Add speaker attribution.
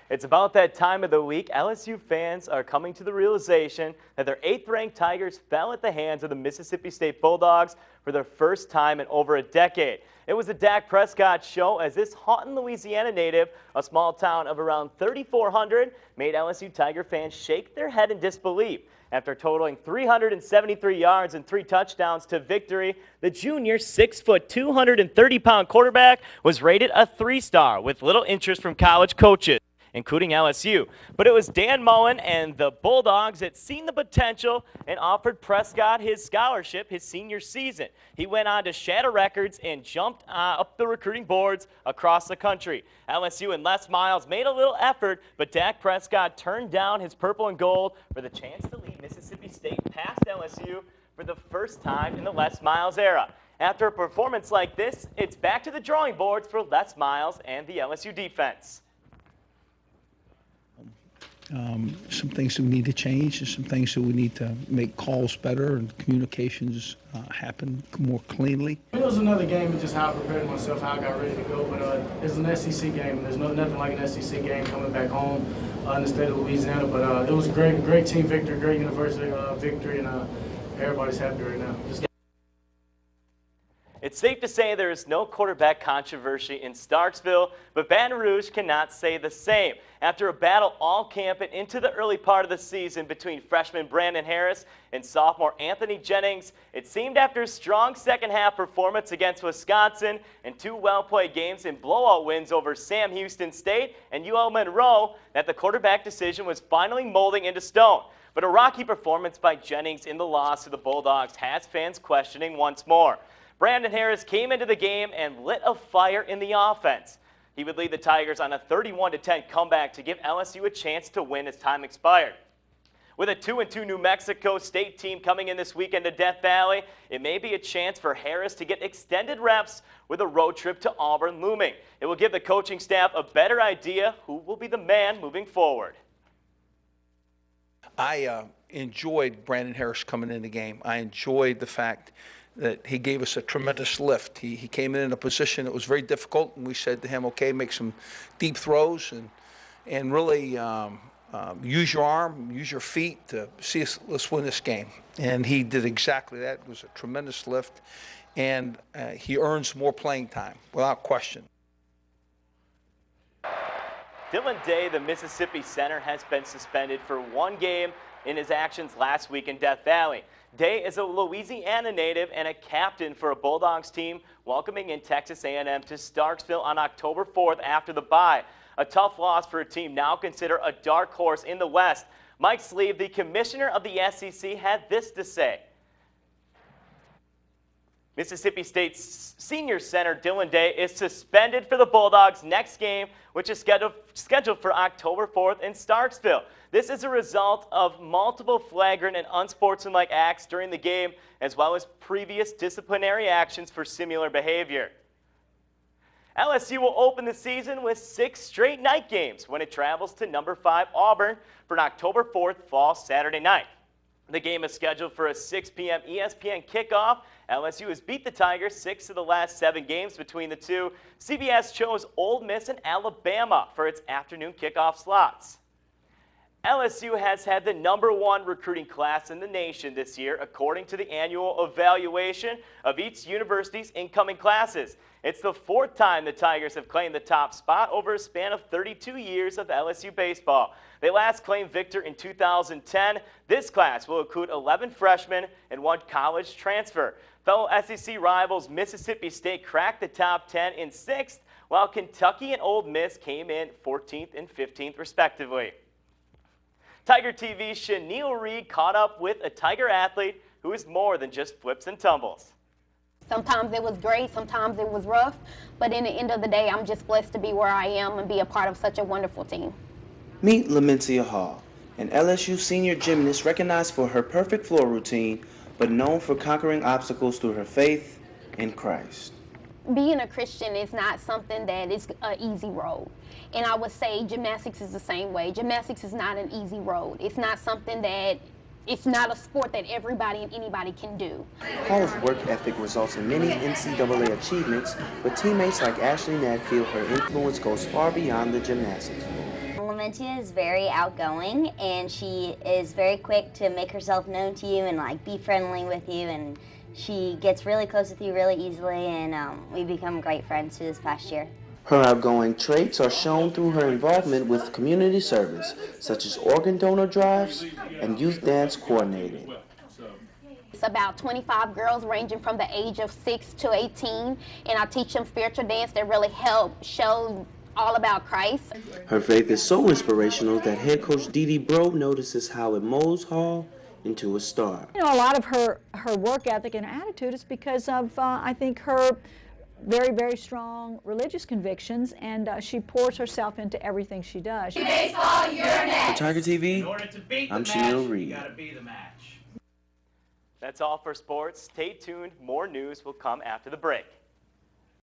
Speaker 1: It's about that time of the week. LSU fans are coming to the realization that their 8th-ranked Tigers fell at the hands of the Mississippi State Bulldogs for their first time in over a decade. It was the Dak Prescott show as this Houghton, Louisiana native, a small town of around 3,400, made LSU Tiger fans shake their head in disbelief. After totaling 373 yards and 3 touchdowns to victory, the junior 6-foot, 230-pound quarterback was rated a 3-star with little interest from college coaches, including LSU. But it was Dan Mullen and the Bulldogs that seen the potential and offered Prescott his scholarship his senior season. He went on to shatter records and jumped up the recruiting boards across the country. LSU and Les Miles made a little effort, but Dak Prescott turned down his purple and gold for the chance to lead Mississippi State past LSU for the first time in the Les Miles era. After a performance like this, it's back to the drawing boards for Les Miles and the LSU defense.
Speaker 2: Some things that we need to change and some things that we need to make calls better and communications happen more cleanly.
Speaker 3: It was another game and just how I prepared myself, how I got ready to go. But it's an SEC game, and there's nothing like an SEC game coming back home in the state of Louisiana. But it was a great team victory, great university victory, and everybody's happy right now.
Speaker 1: It's safe to say there is no quarterback controversy in Starksville, but Baton Rouge cannot say the same. After a battle all camp and into the early part of the season between freshman Brandon Harris and sophomore Anthony Jennings, it seemed after a strong second-half performance against Wisconsin and 2 well-played games and blowout wins over Sam Houston State and UL Monroe that the quarterback decision was finally molding into stone. But a rocky performance by Jennings in the loss to the Bulldogs has fans questioning once more. Brandon Harris came into the game and lit a fire in the offense. He would lead the Tigers on a 31-10 comeback to give LSU a chance to win as time expired. With a 2-2 New Mexico State team coming in this weekend to Death Valley, it may be a chance for Harris to get extended reps with a road trip to Auburn looming. It will give the coaching staff a better idea who will be the man moving forward.
Speaker 2: I enjoyed Brandon Harris coming in the game. I enjoyed the fact that he gave us a tremendous lift. He came in a position that was very difficult, and we said to him, okay, make some deep throws and really use your arm, use your feet to see us, let's win this game. And he did exactly that. It was a tremendous lift, and he earns more playing time, without question.
Speaker 1: Dylan Day, the Mississippi center, has been suspended for 1 game in his actions last week in Death Valley. Day is a Louisiana native and a captain for a Bulldogs team welcoming in Texas A&M to Starksville on October 4th after the bye. A tough loss for a team now considered a dark horse in the West. Mike Sleeve, the commissioner of the SEC, had this to say. Mississippi State's senior center Dylan Day is suspended for the Bulldogs' next game, which is scheduled for October 4th in Starksville. This is a result of multiple flagrant and unsportsmanlike acts during the game, as well as previous disciplinary actions for similar behavior. LSU will open the season with 6 straight night games when it travels to number 5 Auburn for an October 4th fall Saturday night. The game is scheduled for a 6 p.m. ESPN kickoff. LSU has beat the Tigers 6 of the last 7 games between the two. CBS chose Ole Miss and Alabama for its afternoon kickoff slots. LSU has had the #1 recruiting class in the nation this year, according to the annual evaluation of each university's incoming classes. It's the 4th time the Tigers have claimed the top spot over a span of 32 years of LSU baseball. They last claimed victor in 2010. This class will include 11 freshmen and 1 college transfer. Fellow SEC rivals Mississippi State cracked the top 10 in 6th, while Kentucky and Ole Miss came in 14th and 15th respectively. Tiger TV's Chenille Reed caught up with a Tiger athlete who is more than just flips and tumbles.
Speaker 4: Sometimes it was great, sometimes it was rough, but in the end of the day, I'm just blessed to be where I am and be a part of such a wonderful team.
Speaker 5: Meet Lamentia Hall, an LSU senior gymnast recognized for her perfect floor routine, but known for conquering obstacles through her faith in Christ.
Speaker 4: Being a Christian is not something that is an easy road. And I would say gymnastics is the same way. Gymnastics is not an easy road. It's not something that, it's not a sport that everybody and anybody can do.
Speaker 5: Hall's work ethic results in many NCAA achievements, but teammates like Ashley Ned feel her influence goes far beyond the gymnastics floor.
Speaker 6: Mencia is very outgoing, and she is very quick to make herself known to you and like be friendly with you, and she gets really close with you really easily, and we become great friends through this past year.
Speaker 5: Her outgoing traits are shown through her involvement with community service, such as organ donor drives and youth dance coordinating.
Speaker 4: It's about 25 girls ranging from the age of 6 to 18, and I teach them spiritual dance that really help show all about Christ.
Speaker 5: Her faith is so inspirational that head coach Dee Dee Bro notices how it molds Hall into a star.
Speaker 7: You know, a lot of her work ethic and attitude is because of, I think, her very, very strong religious convictions, and she pours herself into everything she does.
Speaker 5: Baseball, you're next. For Tiger TV, I'm Shanil Reed.
Speaker 1: That's all for sports. Stay tuned. More news will come after the break.